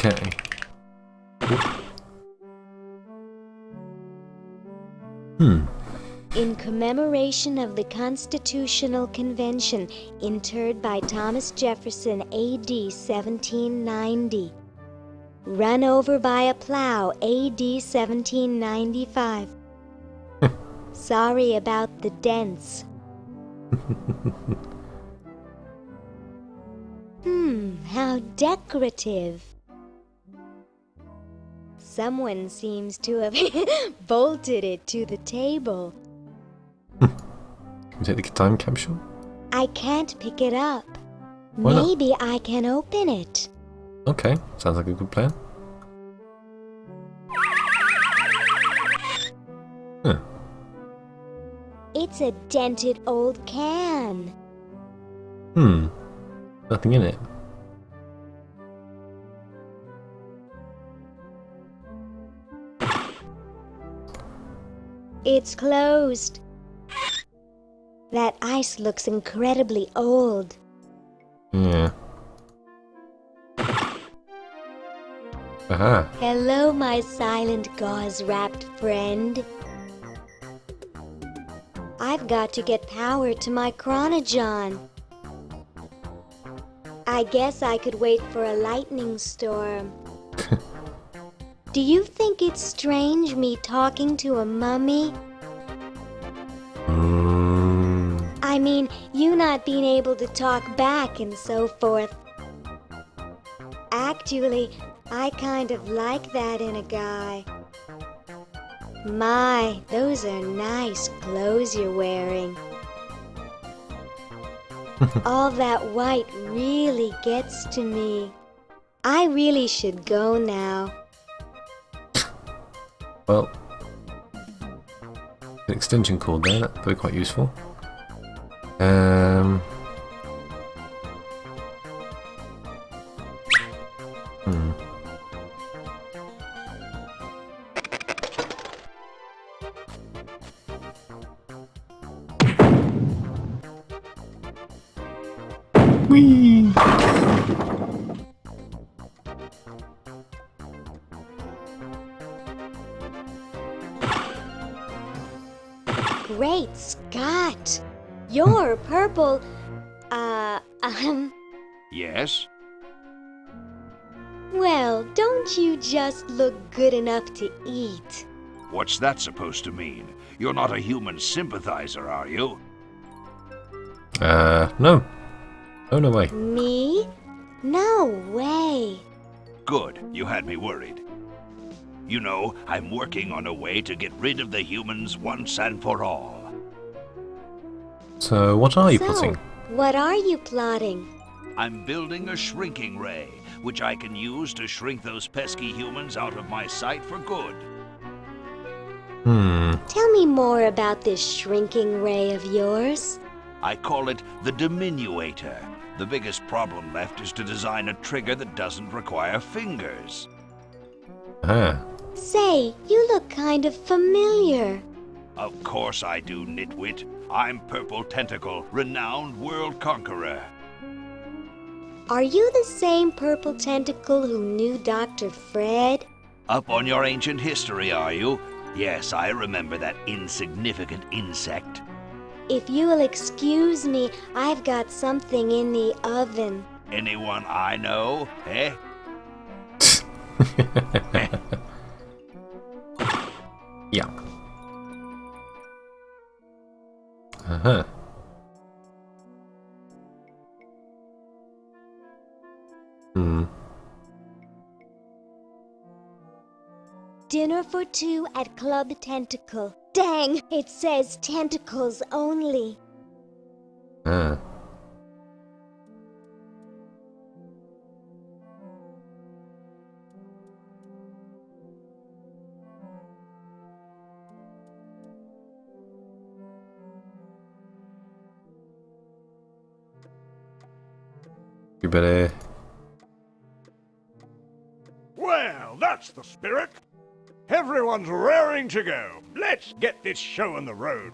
Okay. In commemoration of the Constitutional Convention interred by Thomas Jefferson A.D. 1790. Run over by a plow A.D. 1795. Sorry about the dents. How decorative. Someone seems to have bolted it to the table. Can we take the time capsule? I can't pick it up. Why not? Maybe I can open it. Okay, sounds like a good plan. Huh. It's a dented old can. Nothing in it. It's closed. That ice looks incredibly old. Yeah. Aha. Hello, my silent gauze-wrapped friend. I've got to get power to my chronogon. I guess I could wait for a lightning storm. Do you think it's strange me talking to a mummy? I mean, you not being able to talk back and so forth. Actually, I kind of like that in a guy. My, those are nice clothes you're wearing. All that white really gets to me. I really should go now. Well, an extension cord there, that'd be quite useful. Whee! Great Scott! You're purple. Yes? Well, don't you just look good enough to eat? What's that supposed to mean? You're not a human sympathizer, are you? No. Oh, no way. Me? No way. Good, you had me worried. You know, I'm working on a way to get rid of the humans once and for all. So, what are you plotting? What are you plotting? I'm building a shrinking ray, which I can use to shrink those pesky humans out of my sight for good. Tell me more about this shrinking ray of yours. I call it the diminuator. The biggest problem left is to design a trigger that doesn't require fingers. Ah. Say, you look kind of familiar. Of course I do, nitwit. I'm Purple Tentacle, renowned world conqueror. Are you the same Purple Tentacle who knew Dr. Fred? Up on your ancient history, are you? Yes, I remember that insignificant insect. If you'll excuse me, I've got something in the oven. Anyone I know, eh? Yeah. Uh-huh. Dinner for two at Club Tentacle. Dang, it says tentacles only. Ah. You better... Well, that's the spirit. Everyone's raring to go. Let's get this show on the road.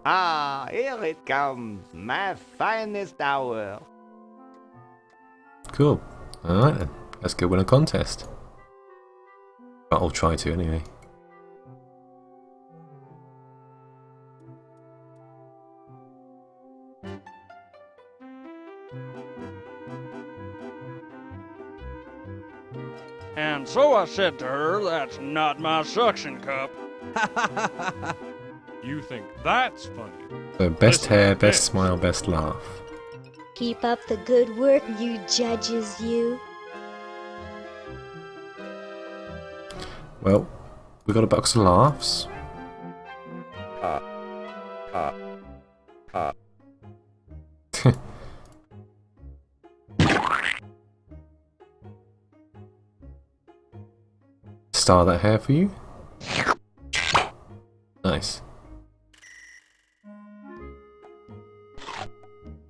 Ah, here it comes, my finest hour. Cool. Alright then. Let's go win a contest. I'll try to anyway. And so I said to her, that's not my suction cup. You think that's funny? So best Listen hair, to best this. smile, best laugh. Keep up the good work, you judges, you. Well, we got a box of laughs. Star that hair for you. Nice.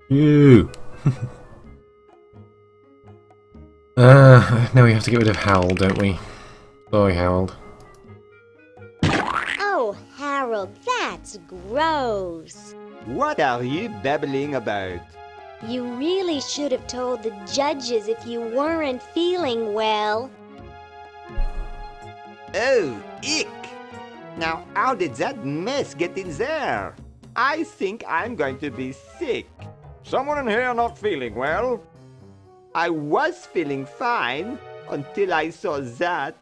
You. Now we have to get rid of Howl, don't we? Sorry, Harold. Oh, Harold, that's gross. What are you babbling about? You really should have told the judges if you weren't feeling well. Oh, ick! Now, how did that mess get in there? I think I'm going to be sick. Someone in here not feeling well? I was feeling fine until I saw that.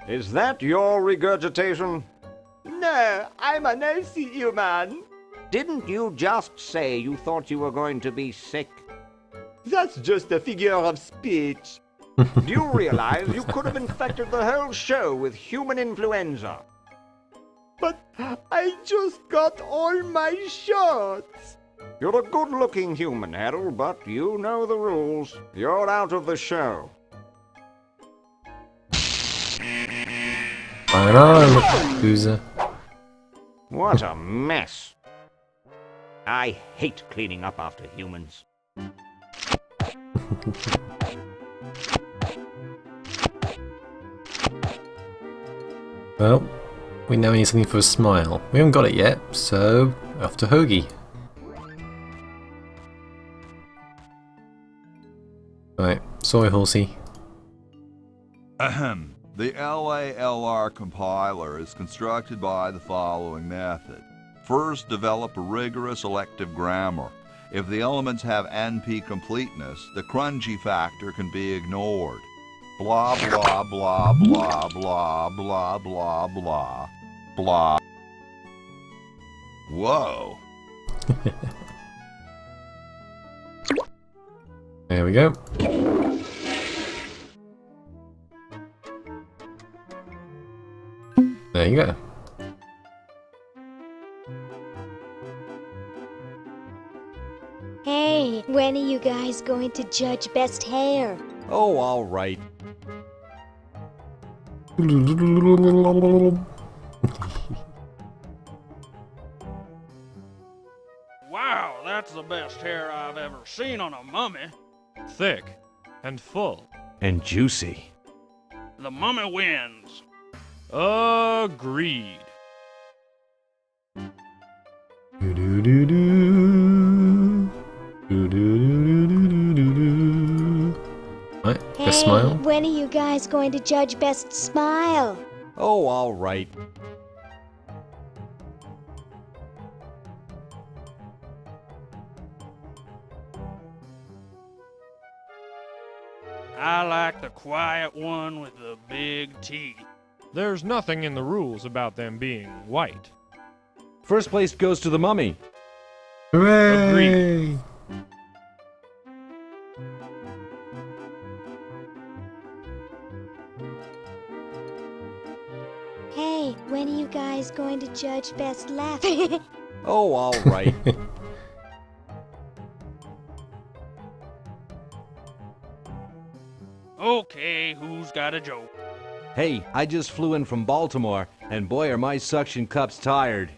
Is that your regurgitation? No, I'm an healthy human. Didn't you just say you thought you were going to be sick? That's just a figure of speech. Do you realize you could have infected the whole show with human influenza? But I just got all my shots. You're a good-looking human, Harold, but you know the rules. You're out of the show. I know, loser. What a mess. I hate cleaning up after humans. Well, we now need something for a smile. We haven't got it yet, so off to Hoagie. Right, sorry, horsey. Ahem. The LALR compiler is constructed by the following method. First, develop a rigorous elective grammar. If the elements have NP completeness, the crunchy factor can be ignored. Blah, blah, blah, blah, blah, blah, blah, blah, blah. Whoa. There we go. There you go. Hey, when are you guys going to judge best hair? Oh, all right. Wow, that's the best hair I've ever seen on a mummy. Thick and full. And juicy. The mummy wins. Agreed. Right, Hey, best smile. when are you guys going to judge best smile? Oh, all right. I like the quiet one with the big teeth. There's nothing in the rules about them being white. First place goes to the mummy. Hooray! Agreed. Hey, when are you guys going to judge best laugh? Oh, all right. Okay, who's got a joke? Hey, I just flew in from Baltimore, and boy are my suction cups tired.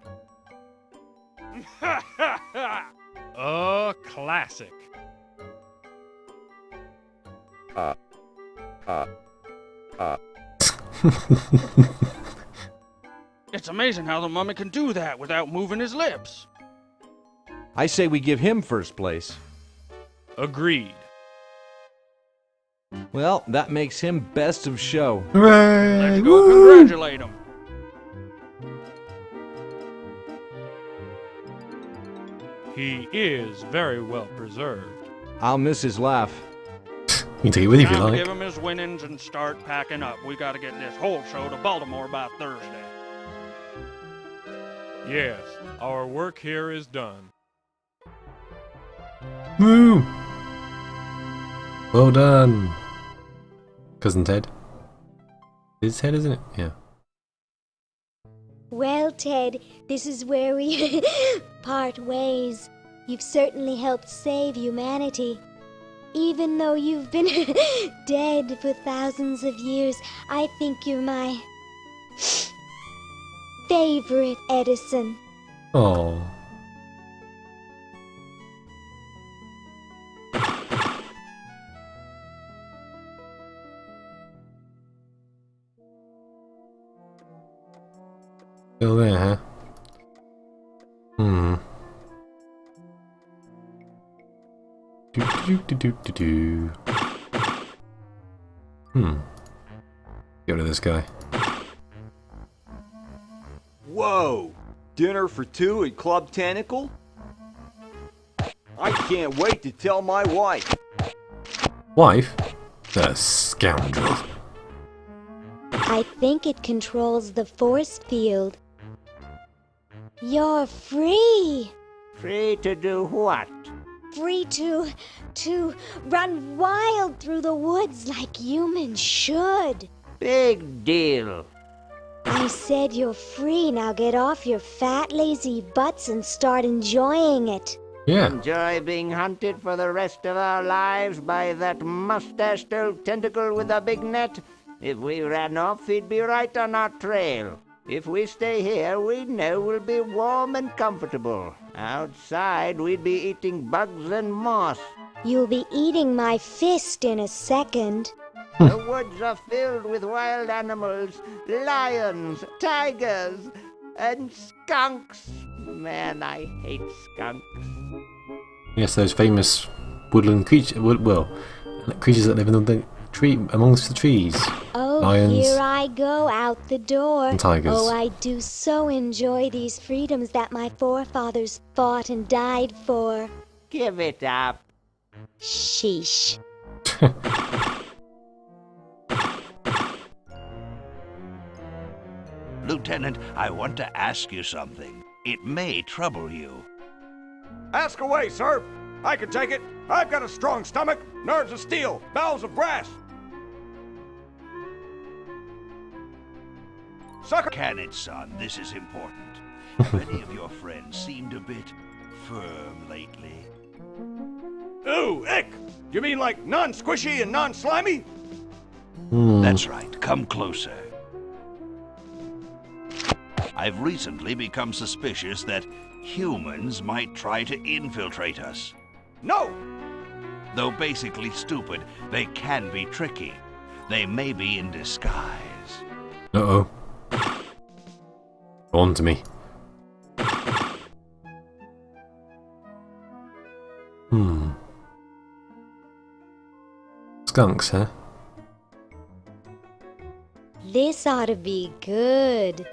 A classic. It's amazing how the mummy can do that without moving his lips. I say we give him first place. Agreed. Well, that makes him best of show. Hooray! Let's go Woo! congratulate him. He is very well preserved. I'll miss his laugh. You can take it with you if you Time to like. give him his winnings and start packing up. We gotta get this whole show to Baltimore by Thursday. Yes, our work here is done. Woo! Well done, Cousin Ted. It's Ted, isn't it? Yeah. Well, Ted, this is where we part ways. You've certainly helped save humanity. Even though you've been dead for thousands of years, I think you're my favorite Edison. Oh. Still there, huh? Hmm. Do. Get rid of this guy. Whoa! Dinner for two at Club Tentacle? I can't wait to tell my wife. Wife? The scoundrel. I think it controls the force field. You're free! Free to do what? Free to run wild through the woods like humans should. Big deal. I said you're free. Now get off your fat, lazy butts and start enjoying it. Yeah. Enjoy being hunted for the rest of our lives by that mustached old tentacle with a big net? If we ran off, he'd be right on our trail. If we stay here, we know we'll be warm and comfortable. Outside, we'd be eating bugs and moss. You'll be eating my fist in a second. The woods are filled with wild animals, lions, tigers, and skunks. Man, I hate skunks. Yes, those famous woodland creatures. Creatures that live in the tree amongst the trees. Oh, Lions. here I go out the door. And tigers. Oh, I do so enjoy these freedoms that my forefathers fought and died for. Give it up. Sheesh. Lieutenant, I want to ask you something. It may trouble you. Ask away, sir. I can take it. I've got a strong stomach, nerves of steel, bowels of brass. Sucker. Can it, son? This is important. Many of your friends seemed a bit firm lately. Ooh, ick. You mean like non-squishy and non-slimy? That's right. Come closer. I've recently become suspicious that humans might try to infiltrate us. No! Though basically stupid, they can be tricky. They may be in disguise. Uh-oh. Go on to me. Skunks, huh? This ought to be good.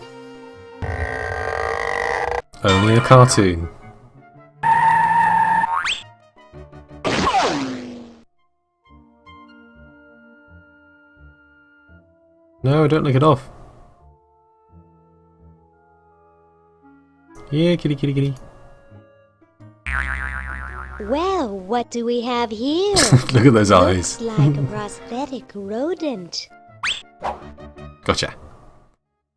Only a cartoon. No, don't lick it off. Yeah, kitty, kitty, kitty. Well, what do we have here? Look at those eyes. Looks like a prosthetic rodent. Gotcha.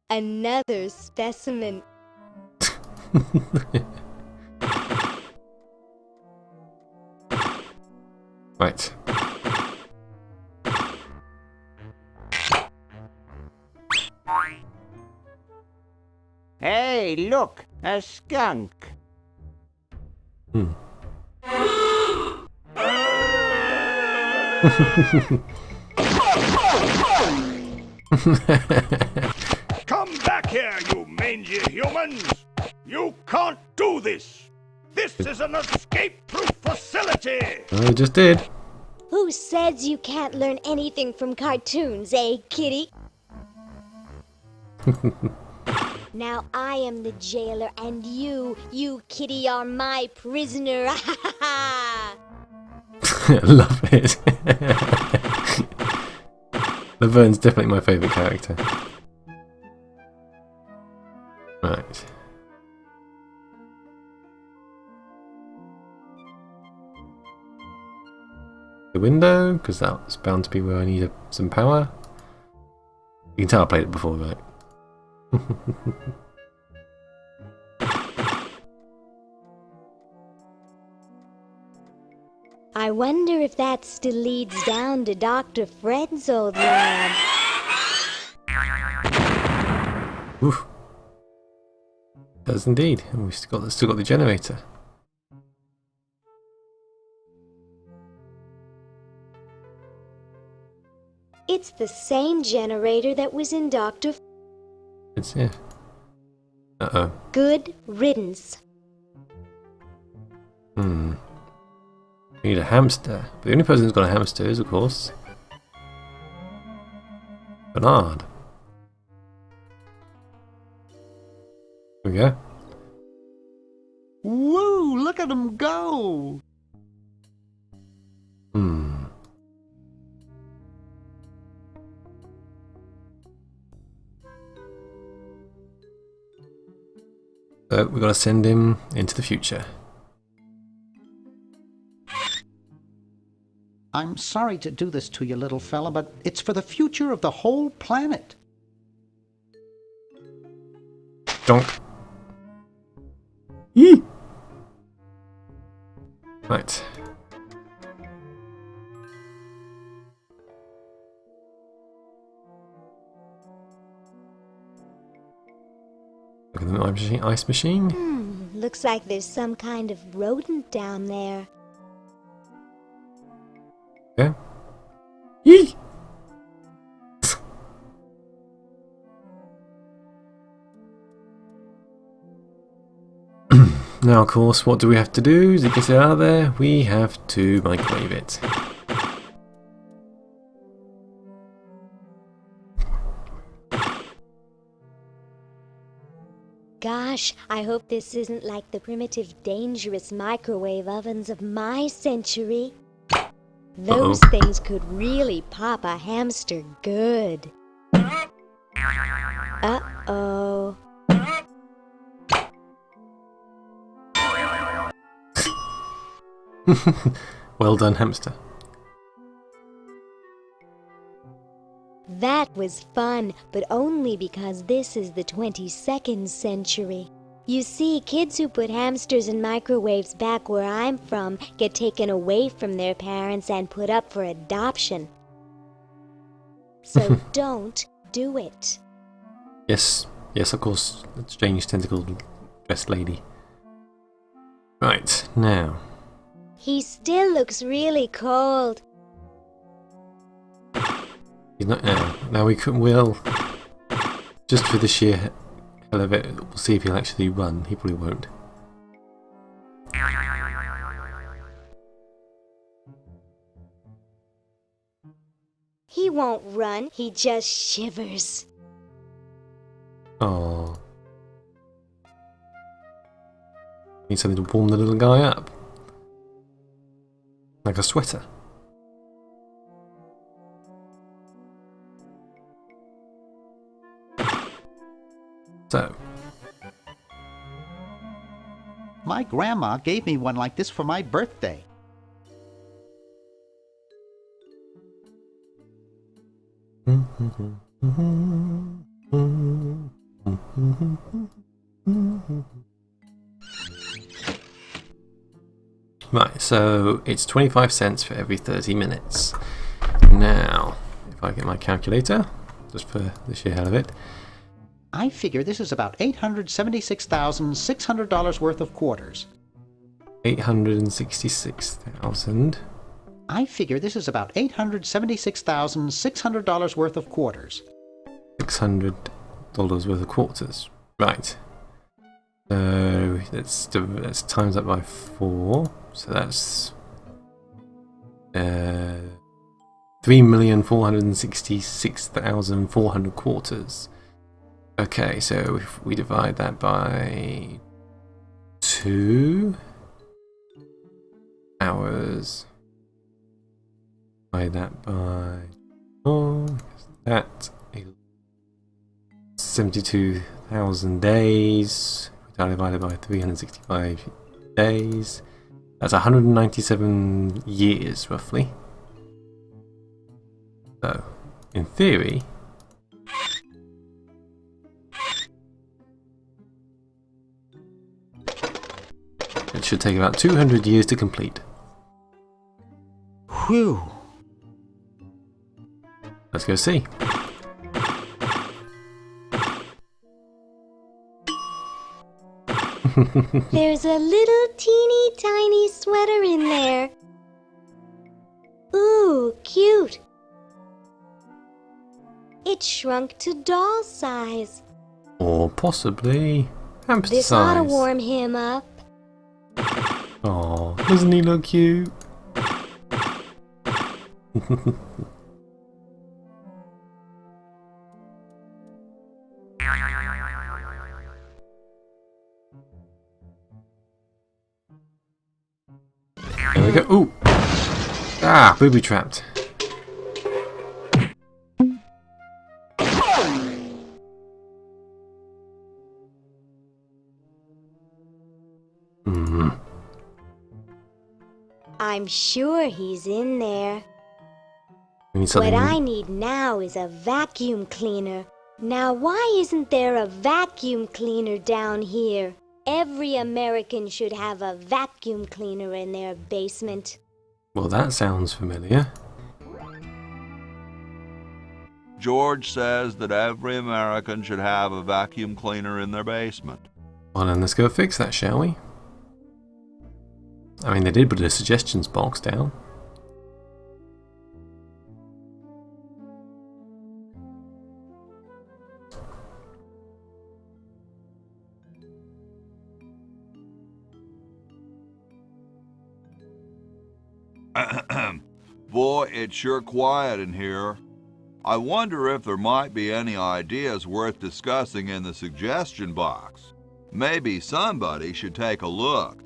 Another specimen. Right. Hey, look, a skunk. Come back here, you mangy humans! You can't do this! This is an escape-proof facility! Naughty! I just did. Who says you can't learn anything from cartoons, eh, kitty? Now I am the jailer, and you kitty, are my prisoner. I love it. Laverne's definitely my favourite character. Right. The window, because that's bound to be where I need some power. You can tell I played it before, right? I wonder if that still leads down to Dr. Fred's old lab. Oof. Does indeed. And we've still got the generator. It's the same generator that was in Dr. It's here. Uh-oh. Good riddance. We need a hamster. But the only person who's got a hamster is, of course, Bernard. Here we go. Woo! Look at him go! So we've got to send him into the future. I'm sorry to do this to you, little fella, but it's for the future of the whole planet. Donk. Yee! Right. Look at the ice machine. Looks like there's some kind of rodent down there. Yeah. Yee! Now, of course, what do we have to do to get it out of there? We have to microwave it. Gosh, I hope this isn't like the primitive, dangerous microwave ovens of my century. Those things could really pop a hamster good. Uh-oh. Well done, hamster. That was fun, but only because this is the 22nd century. You see, kids who put hamsters in microwaves back where I'm from get taken away from their parents and put up for adoption. So don't do it. Yes, yes, of course. The strange tentacle dressed lady. Right, now. He still looks really cold. He's not now. Now we'll just for the sheer hell of it, we'll see if he'll actually run. He probably won't. He won't run, he just shivers. Oh. Need something to warm the little guy up. Like a sweater. So. My grandma gave me one like this for my birthday. Right, so it's 25 cents for every 30 minutes. Now, if I get my calculator, just for the sheer hell of it. I figure this is about $876,600 worth of quarters. 866,000. I figure this is about $876,600 worth of quarters. $600 worth of quarters. Right. So let's times that by 4. So that's 3,466,400 quarters. Okay, so if we divide that by 2 hours, divide that by 4, that 72,000 days, divided by 365 days, that's 197 years roughly. So, in theory, it should take about 200 years to complete. Whew. Let's go see. There's a little teeny tiny sweater in there. Ooh, cute. It shrunk to doll size. Or possibly hamster This ought to size. warm him up. Aw, doesn't he look cute? There we go. Ooh! Ah, booby trapped. I'm sure he's in there. We need What something. I need now is a vacuum cleaner. Now, why isn't there a vacuum cleaner down here? Every American should have a vacuum cleaner in their basement. Well, that sounds familiar. George says that every American should have a vacuum cleaner in their basement. Well, then let's go fix that, shall we? I mean, they did put a suggestions box down. Boy, it's sure quiet in here. I wonder if there might be any ideas worth discussing in the suggestion box. Maybe somebody should take a look.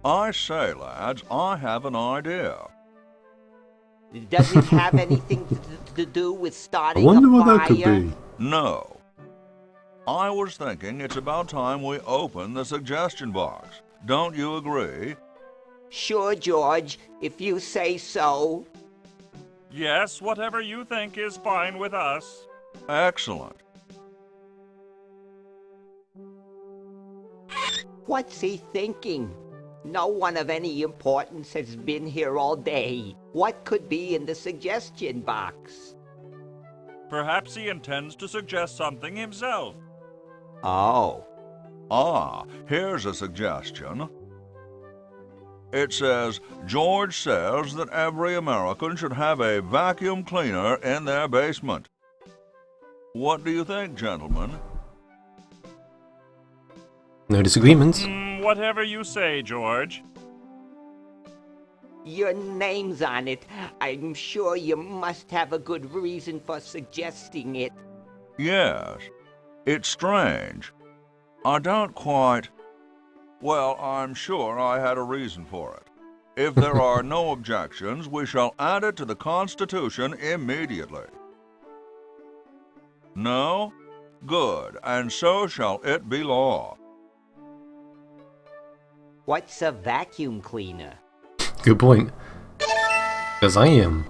I say, lads, I have an idea. Does it have anything to do with I starting wonder a what fire? that could be. No. I was thinking it's about time we open the suggestion box. Don't you agree? Sure, George, if you say so. Yes, whatever you think is fine with us. Excellent. What's he thinking? No one of any importance has been here all day. What could be in the suggestion box? Perhaps he intends to suggest something himself. Oh. Ah, here's a suggestion. It says, George says that every American should have a vacuum cleaner in their basement. What do you think, gentlemen? No disagreements. Whatever you say, George. Your name's on it. I'm sure you must have a good reason for suggesting it. Yes. It's strange. I don't quite... Well, I'm sure I had a reason for it. If there are no objections, we shall add it to the Constitution immediately. No? Good, and so shall it be law. What's a vacuum cleaner? Good point. Because I am.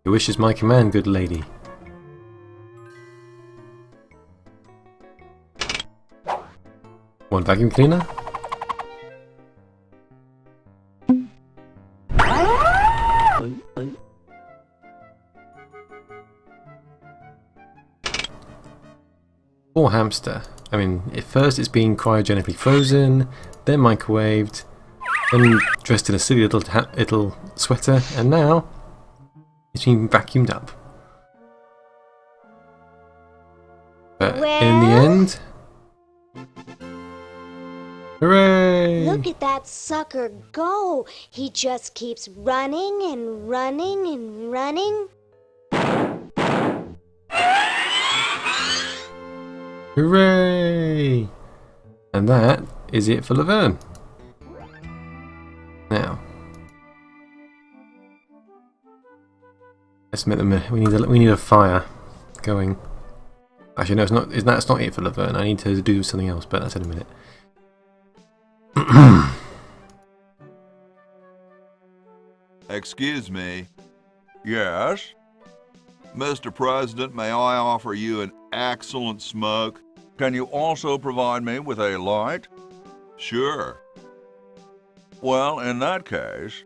Your wish is my command, good lady. One vacuum cleaner? Poor hamster. I mean, at first it's being cryogenically frozen, then microwaved, then dressed in a silly little sweater, and now it's being vacuumed up. But in the Well? end, hooray! Hooray! Look at that sucker go. He just keeps running and running and running. Hooray! And that is it for Laverne. Now, let's make them. We need a fire going. Actually, no, it's not. That's not it for Laverne. I need to do something else, but that's in a minute. Excuse me. Yes? Mr. President, may I offer you an excellent smoke? Can you also provide me with a light? Sure. Well, in that case...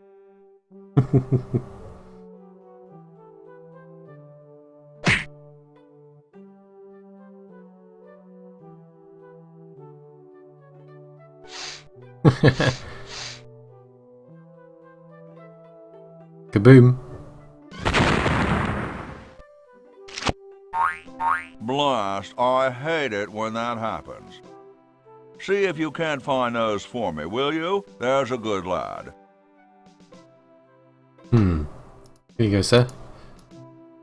Kaboom. Blast, I hate it when that happens. See if you can't find those for me, will you? There's a good lad. Here you go, sir.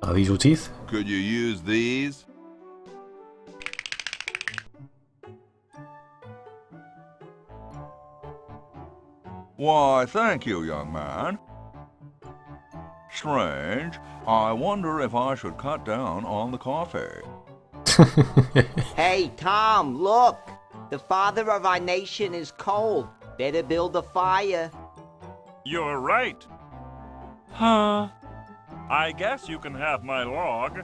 Are these your teeth? Could you use these? Why, thank you, young man. Strange. I wonder if I should cut down on the coffee. Hey, Tom, look! The father of our nation is cold. Better build a fire. You're right. Huh? I guess you can have my log.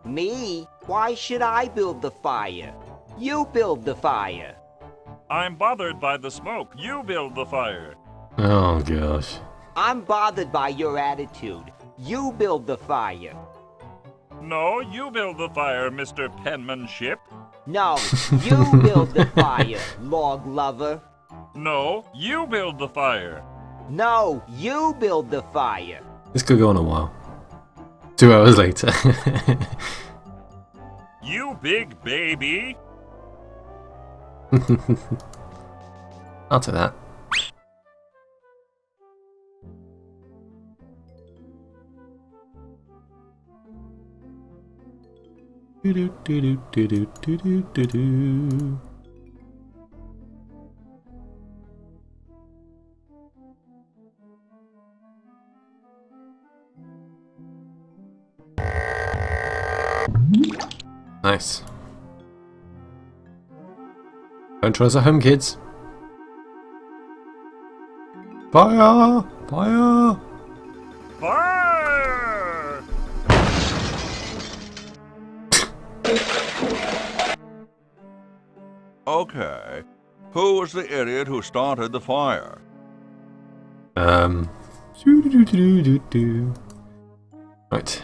Me? Why should I build the fire? You build the fire. I'm bothered by the smoke. You build the fire. Oh gosh. I'm bothered by your attitude. You build the fire. No, you build the fire, Mr. Penmanship. No, you build the fire, log lover. No, you build the fire. No, you build the fire. This could go on a while. 2 hours later. You big baby. I'll take that. Do-do-do-do-do-do-do-do-do. Nice. Don't try us at home, kids. Fire! Fire! Fire! Okay. Who was the idiot who started the fire? Do-do-do-do-do-do. Right.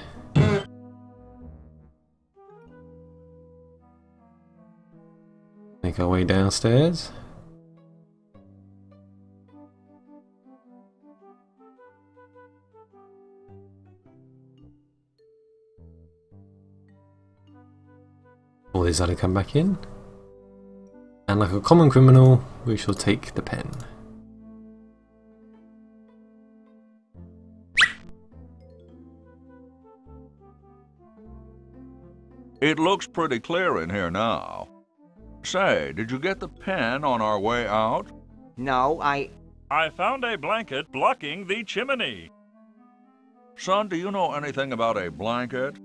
Make our way downstairs. All these are to come back in. And like a common criminal, we shall take the pen. It looks pretty clear in here now. Say, did you get the pen on our way out? No, I found a blanket blocking the chimney. Son, do you know anything about a blanket?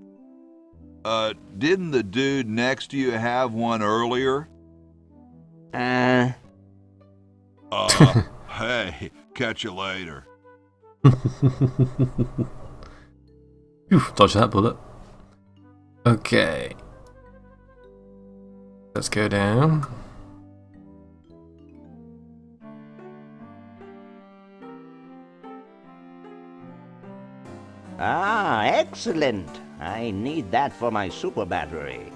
Didn't the dude next to you have one earlier? Uh, Hey, catch you later. Phew, dodge that bullet. Okay. Let's go down. excellent. I need that for my super battery.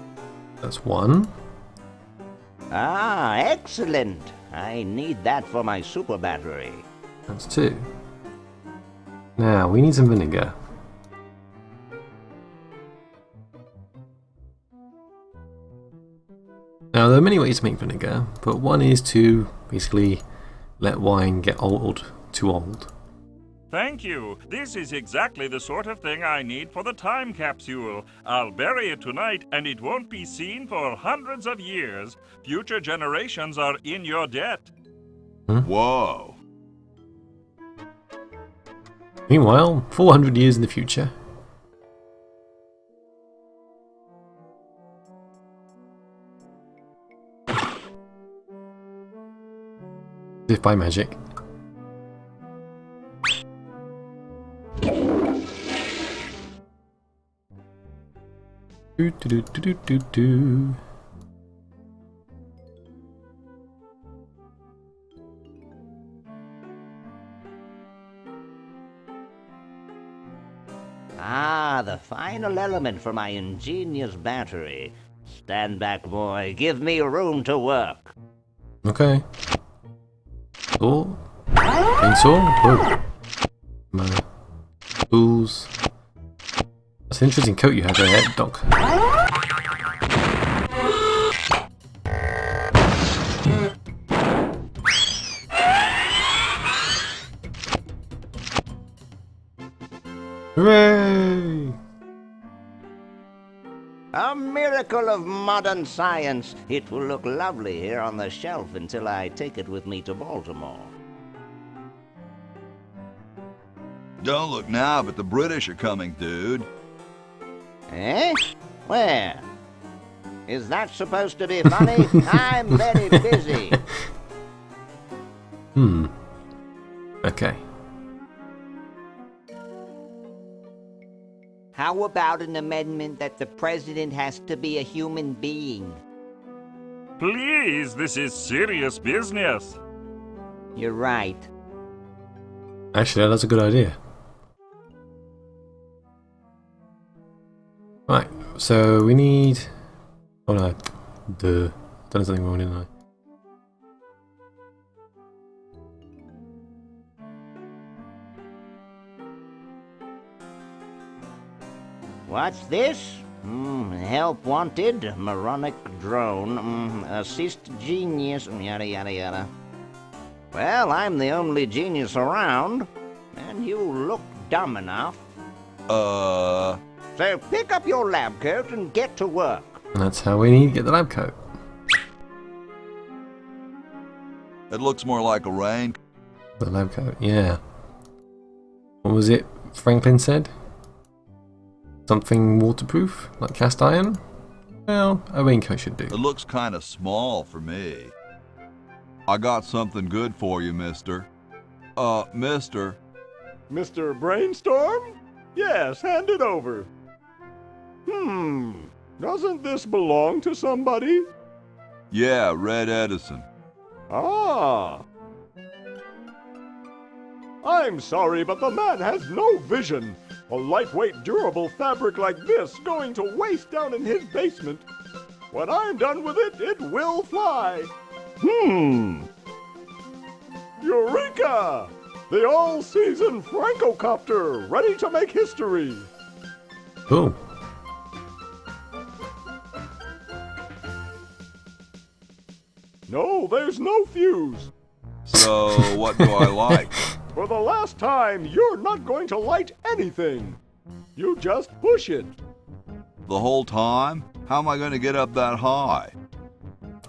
That's one. Excellent. I need that for my super battery. That's two. Now, we need some vinegar. Now, there are many ways to make vinegar, but one is to basically let wine get old, too old. Thank you. This is exactly the sort of thing I need for the time capsule. I'll bury it tonight, and it won't be seen for hundreds of years. Future generations are in your debt. Whoa. Meanwhile, 400 years in the future. As if by magic. Do, do, do, do, do, do. Ah, the final element for my ingenious battery. Stand back, boy. Give me room to work. Okay. Oh. Chainsaw. Oh. My tools. That's an interesting coat you have there, Doc. Hooray! A miracle of modern science. It will look lovely here on the shelf until I take it with me to Baltimore. Don't look now, but the British are coming, dude. Eh? Where? Is that supposed to be funny? I'm very busy. Okay. How about an amendment that the president has to be a human being? Please, this is serious business. You're right. Actually, that's a good idea. Right, so we need... Oh no. Duh. Done something wrong, didn't I? What's this? Help wanted, moronic drone, assist genius, yada yada yada. Well, I'm the only genius around, and you look dumb enough. So pick up your lab coat and get to work. And that's how we need to get the lab coat. It looks more like a rain. The lab coat, yeah. What was it Franklin said? Something waterproof, like cast iron? Well, a raincoat should do. It looks kind of small for me. I got something good for you, mister. Mister. Mr. Brainstorm? Yes, hand it over. Doesn't this belong to somebody? Yeah, Red Edison. Ah. I'm sorry, but the man has no vision. A lightweight, durable fabric like this going to waste down in his basement. When I'm done with it, it will fly. Eureka! The all-season Francocopter, ready to make history. Cool. No, there's no fuse. So, what do I like? For the last time, you're not going to light anything. You just push it. The whole time? How am I going to get up that high?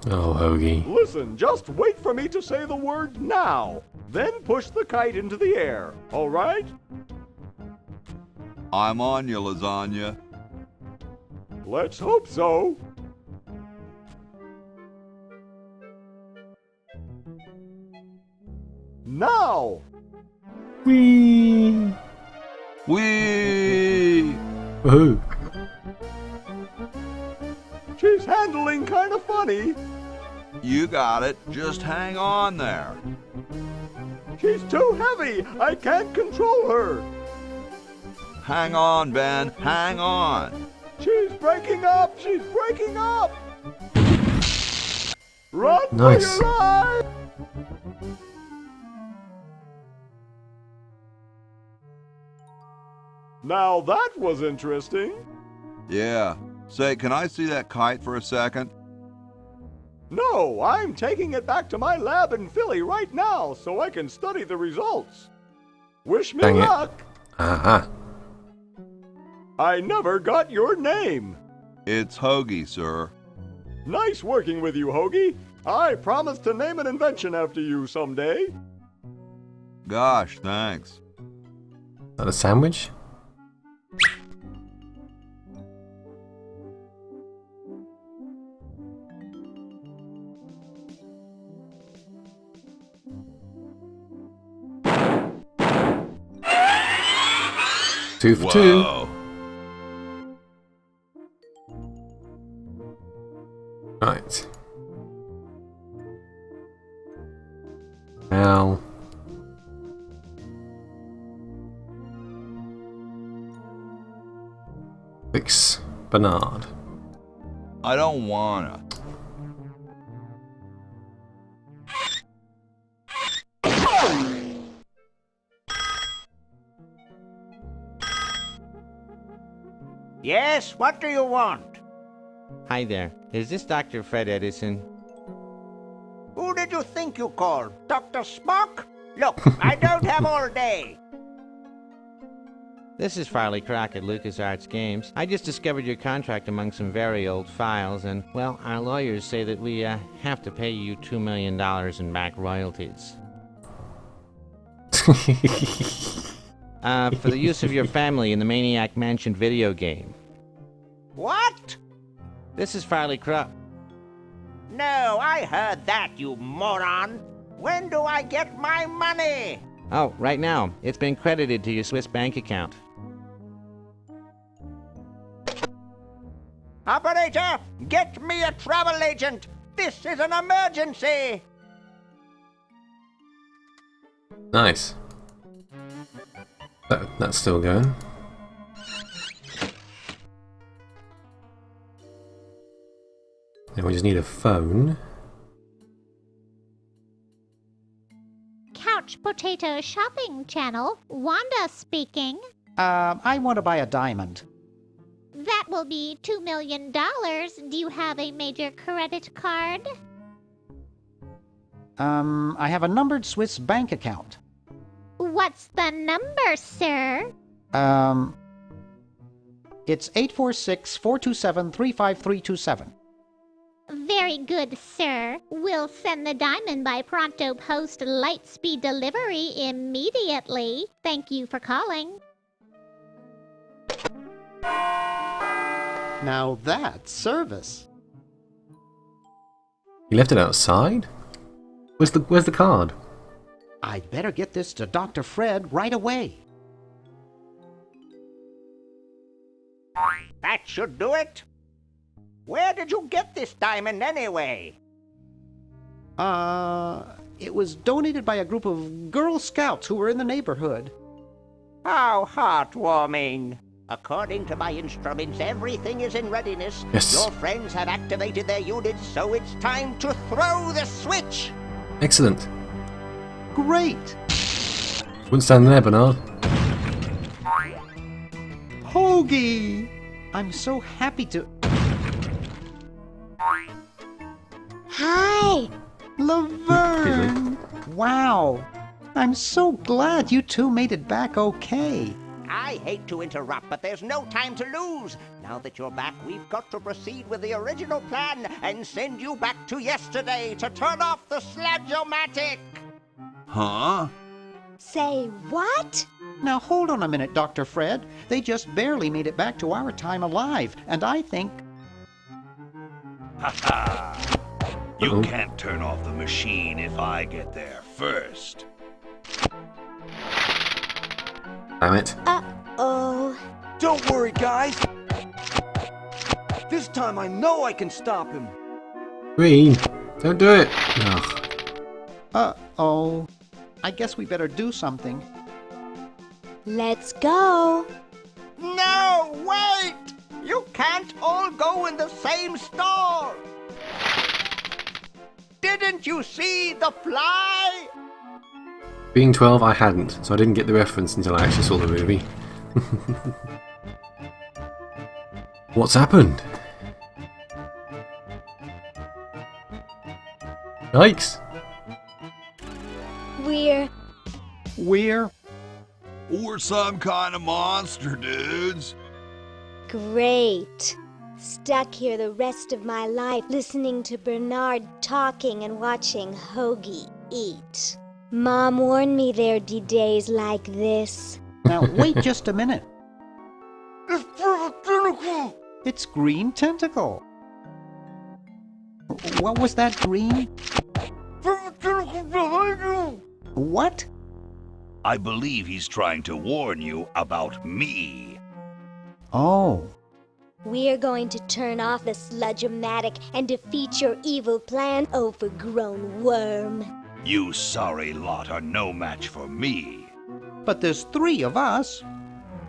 Oh, Hoagie. Listen, just wait for me to say the word now. Then push the kite into the air, all right? I'm on you, lasagna. Let's hope so. Now! Whee! Whee! Woohoo! She's handling kind of funny. You got it. Just hang on there. She's too heavy. I can't control her. Hang on, Ben. Hang on. She's breaking up. She's breaking up. Run Nice. for your life. Now that was interesting. Yeah. Say, can I see that kite for a second? No, I'm taking it back to my lab in Philly right now so I can study the results. Wish me Dang it. luck. Aha. I never got your name. It's Hoagie, sir. Nice working with you, Hoagie. I promise to name an invention after you someday. Gosh, thanks. Is that a sandwich? Two for two. Whoa. Right. Now. Fix Bernard. I don't wanna. Yes, what do you want? Hi there. Is this Dr. Fred Edison? Who did you think you called? Dr. Spock? Look, I don't have all day. This is Farley Crockett, LucasArts Games. I just discovered your contract among some very old files, and, well, our lawyers say that we have to pay you $2 million in back royalties. For the use of your family in the Maniac Mansion video game. What? This is Farley Crockett. No, I heard that, you moron. When do I get my money? Oh, right now. It's been credited to your Swiss bank account. Operator, get me a travel agent. This is an emergency. Nice. That's still going. Then we just need a phone. Couch Potato Shopping Channel, Wanda speaking. I want to buy a diamond. That will be $2 million. Do you have a major credit card? I have a numbered Swiss bank account. What's the number, sir? It's 846-427-35327. Very good, sir. We'll send the diamond by Pronto Post Lightspeed Delivery immediately. Thank you for calling. Now that's service. You left it outside? Where's the card? I'd better get this to Dr. Fred right away. That should do it. Where did you get this diamond anyway? It was donated by a group of Girl Scouts who were in the neighborhood. How heartwarming. According to my instruments, everything is in readiness. Yes. Your friends have activated their units, so it's time to throw the switch. Excellent. Great! Wouldn't stand there, Bernard. Hoagie! I'm so happy to... Hi! Laverne! Wow! I'm so glad you two made it back okay. I hate to interrupt, but there's no time to lose. Now that you're back, we've got to proceed with the original plan and send you back to yesterday to turn off the Sludge-O-Matic. Huh? Say what? Now hold on a minute, Dr. Fred. They just barely made it back to our time alive, and I think... Ha ha! You can't turn off the machine if I get there first. Damn it. Uh-oh. Don't worry, guys. This time I know I can stop him. Green, don't do it. Ugh. Uh-oh. I guess we better do something. Let's go. No, wait! You can't all go in the same store. Didn't you see the fly? Being 12, I hadn't, so I didn't get the reference until I actually saw the movie. What's happened? Yikes! We're Or some kind of monster, dudes. great. Stuck here the rest of my life listening to Bernard talking and watching Hoagie eat. Mom warned me there'd be days like this. Now, wait just a minute. It's Green Tentacle. What was that, Green? What? I believe he's trying to warn you about me. Oh. We're going to turn off the sludge-o-matic and defeat your evil plan, overgrown worm. You sorry lot are no match for me. But there's 3 of us.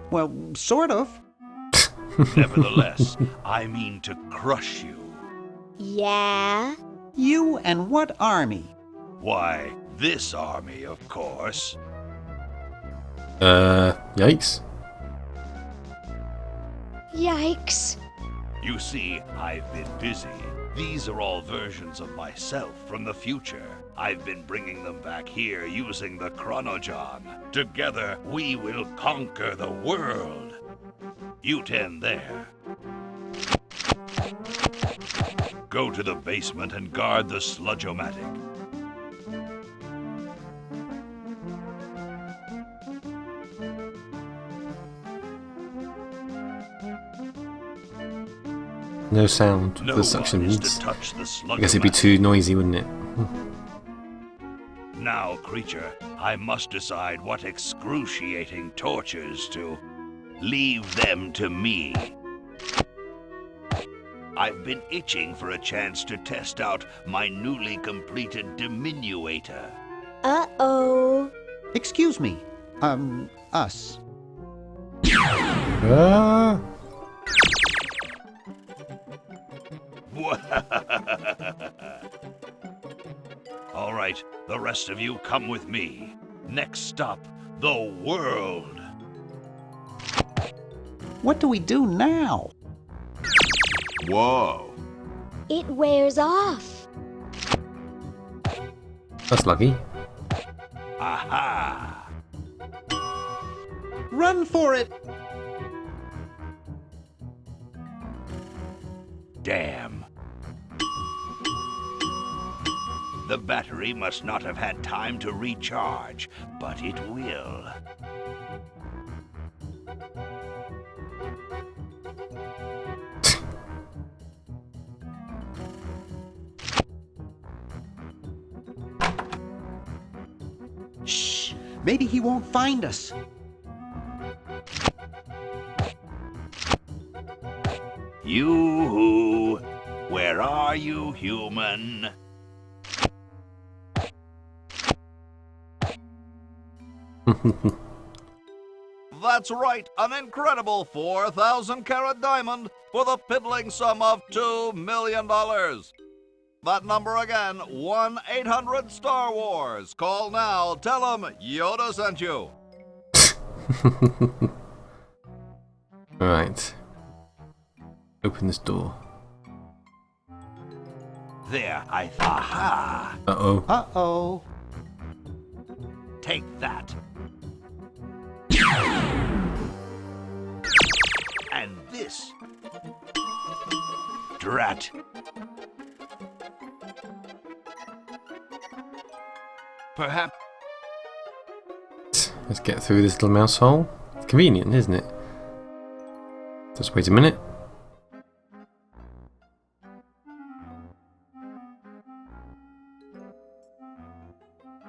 Well, sort of. Nevertheless, I mean to crush you. Yeah? You and what army? Why, this army, of course. Yikes. Yikes. You see, I've been busy. These are all versions of myself from the future. I've been bringing them back here using the Chronojon. Together, we will conquer the world. You 10 there. Go to the basement and guard the sludge-o-matic. No sound for No the suction one is beads. to touch the I guess it'd be sludge-o-matic. too noisy, wouldn't it? Now, creature, I must decide what excruciating tortures to leave them to me. I've been itching for a chance to test out my newly completed diminuator. Uh-oh. Excuse me. Us. Ah! All right, the rest of you come with me. Next stop, the world. What do we do now? Whoa. It wears off. That's lucky. Aha! Run for it! Damn. The battery must not have had time to recharge, but it will. Shh! Maybe he won't find us. You, where are you, human? That's right, an incredible 4,000-carat diamond for the piddling sum of $2 million. That number again, 1-800-STAR WARS. Call now, tell them Yoda sent you. Right. Open this door. There, aha! Uh-oh. Uh-oh. Take that. And this. Drat. Perhaps. Let's get through this little mouse hole. It's convenient, isn't it? Just wait a minute.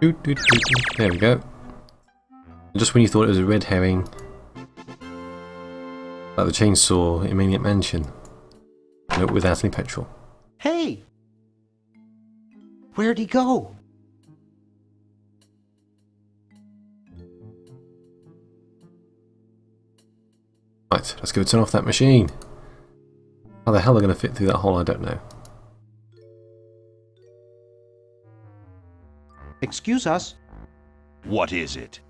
There we go. Just when you thought it was a red herring, like the chainsaw in Maniac Mansion. Nope, without any petrol. Hey! Where'd he go? Right, let's go turn off that machine. How the hell they're going to fit through that hole, I don't know. Excuse us. What is it?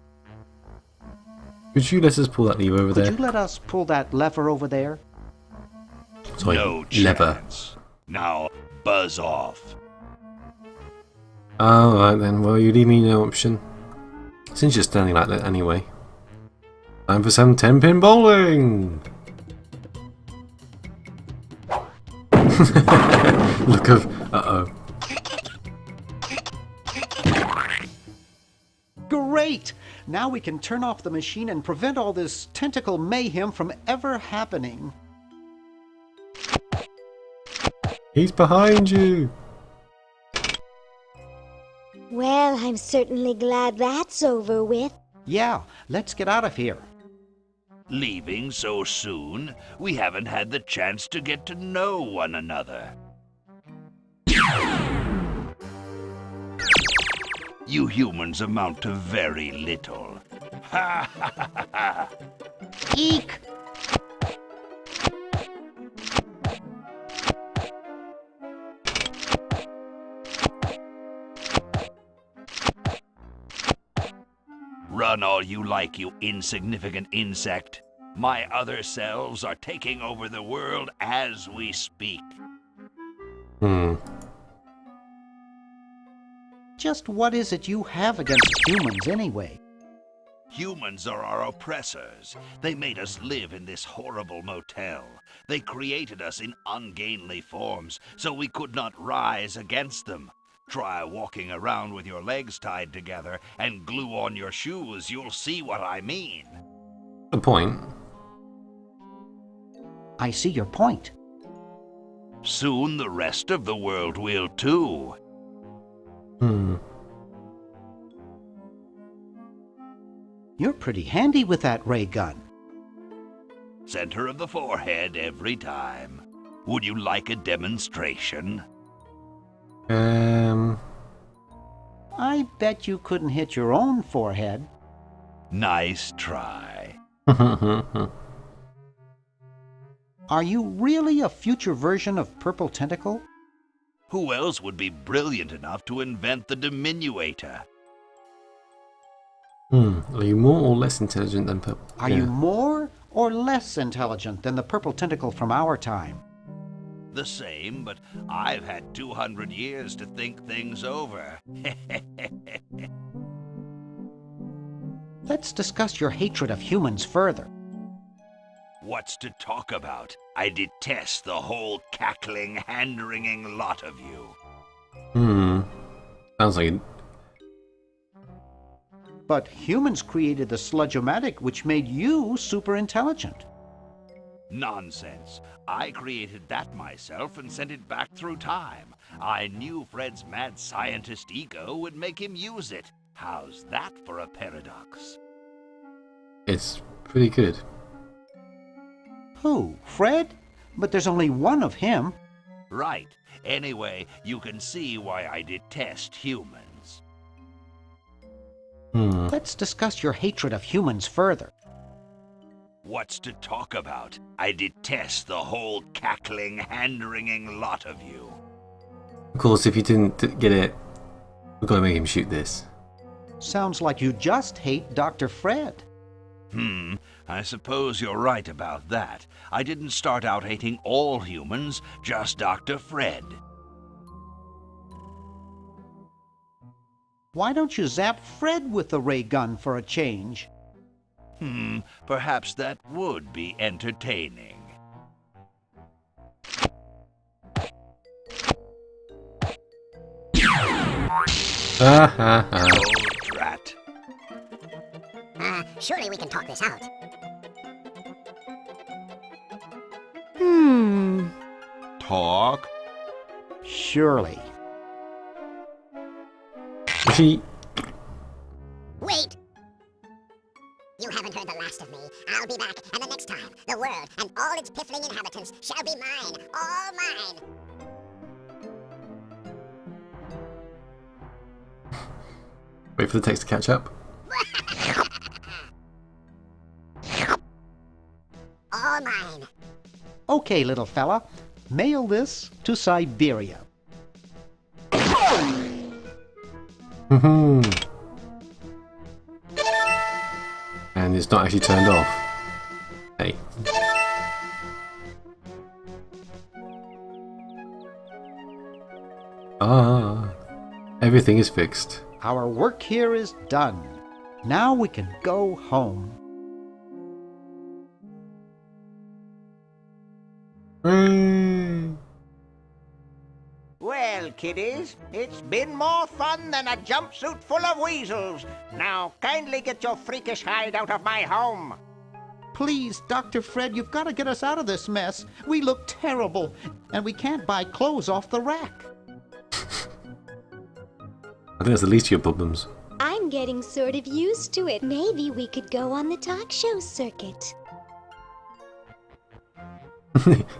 Could you let us pull that lever over Could there? you let us pull that lever over there? Sorry, No lever. chance. Now, buzz off. Alright then, well you leave me no option. Since you're standing like that anyway. Time for some 10-pin bowling! Look of... uh-oh. Great! Now we can turn off the machine and prevent all this tentacle mayhem from ever happening. He's behind you! Well, I'm certainly glad that's over with. Yeah, let's get out of here. Leaving so soon? We haven't had the chance to get to know one another. You humans amount to very little. Ha ha ha ha! Eek! Run all you like, you insignificant insect. My other selves are taking over the world as we speak. Just what is it you have against humans anyway? Humans are our oppressors. They made us live in this horrible motel. They created us in ungainly forms, so we could not rise against them. Try walking around with your legs tied together and glue on your shoes. You'll see what I mean. The point. I see your point. Soon the rest of the world will too. You're pretty handy with that ray gun. Center of the forehead every time. Would you like a demonstration? I bet you couldn't hit your own forehead. Nice try. Are you really a future version of Purple Tentacle? Who else would be brilliant enough to invent the diminuator? Are you more or less intelligent than Purple? Are you more or less intelligent than the Purple Tentacle from our time? The same, but I've had 200 years to think things over. Let's discuss your hatred of humans further. What's to talk about? I detest the whole cackling, hand-wringing lot of you. Sounds like... But humans created the Sludge-O-Matic, which made you super intelligent. Nonsense. I created that myself and sent it back through time. I knew Fred's mad scientist ego would make him use it. How's that for a paradox? It's pretty good. Who? Fred? But there's only one of him. Right. Anyway, you can see why I detest humans. Let's discuss your hatred of humans further. What's to talk about? I detest the whole cackling, hand-wringing lot of you. Of course, if you didn't get it, we've got to make him shoot this. Sounds like you just hate Dr. Fred. I suppose you're right about that. I didn't start out hating all humans, just Dr. Fred. Why don't you zap Fred with the ray gun for a change? Perhaps that would be entertaining. Oh, drat. Surely we can talk this out. Talk? Surely. She... Wait! You haven't heard the last of me. I'll be back, and the next time, the world and all its piffling inhabitants shall be mine. All mine! Wait for the text to catch up. All mine. Okay, little fella. Mail this to Siberia. And it's not actually turned off. Hey. Everything is fixed. Our work here is done. Now we can go home. Well, kiddies, it's been more fun than a jumpsuit full of weasels. Now, kindly get your freakish hide out of my home. Please, Dr. Fred, you've got to get us out of this mess. We look terrible, and we can't buy clothes off the rack. I think that's the least of your problems. I'm getting sort of used to it. Maybe we could go on the talk show circuit.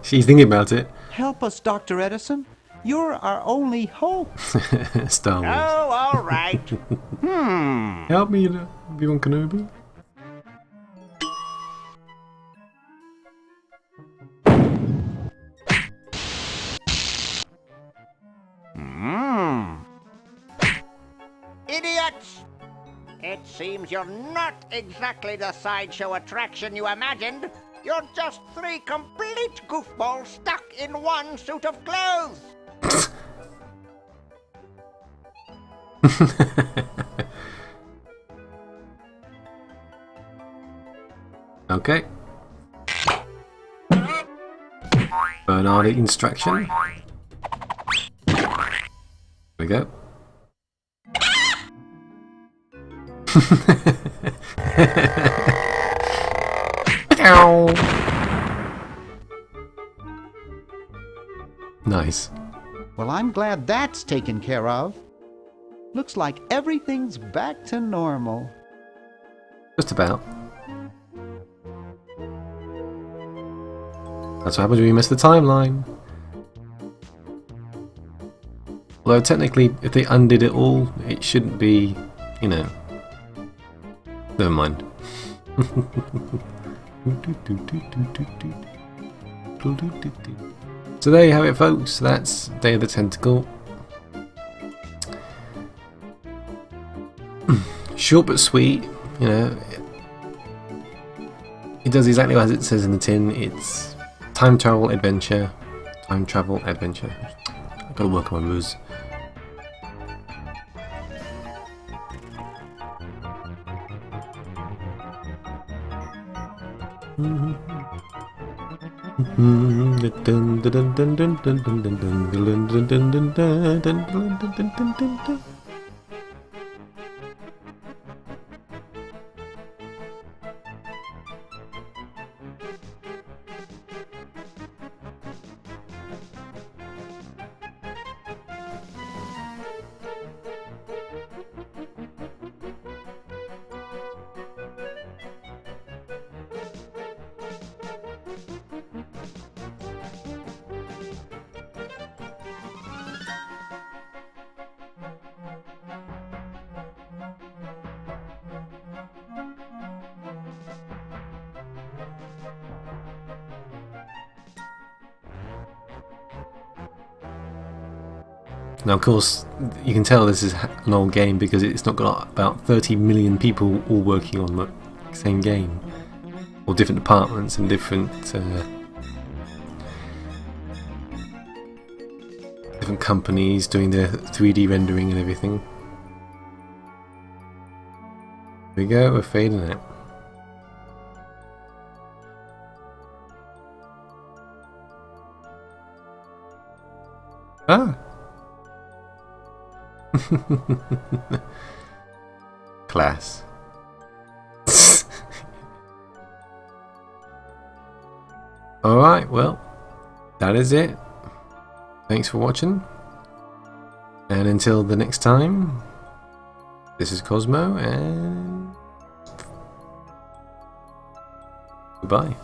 She's thinking about it. Help us, Dr. Edison. You're our only hope. Star Wars. Oh, all right. Help me, Obi-Wan Kenobi. Idiots! It seems you're not exactly the sideshow attraction you imagined. You're just three complete goofballs stuck in one suit of clothes. Okay. Bernard instruction. There we go. Nice. Well, I'm glad that's taken care of. Looks like everything's back to normal. Just about. That's what happens when you miss the timeline. Although technically, if they undid it all, it shouldn't be, you know. Never mind. So there you have it, folks. That's Day of the Tentacle. Short but sweet, you know. It does exactly as it says in the tin. It's time travel adventure. Time travel adventure. I've got to work on my moves. Now, of course, you can tell this is an old game because it's not got about 30 million people all working on the same game, or different departments and different companies doing their 3D rendering and everything. Here we go, we're fading out. Ah! Class. Alright, well, that is it. Thanks for watching. And until the next time, this is Cosmo, and goodbye.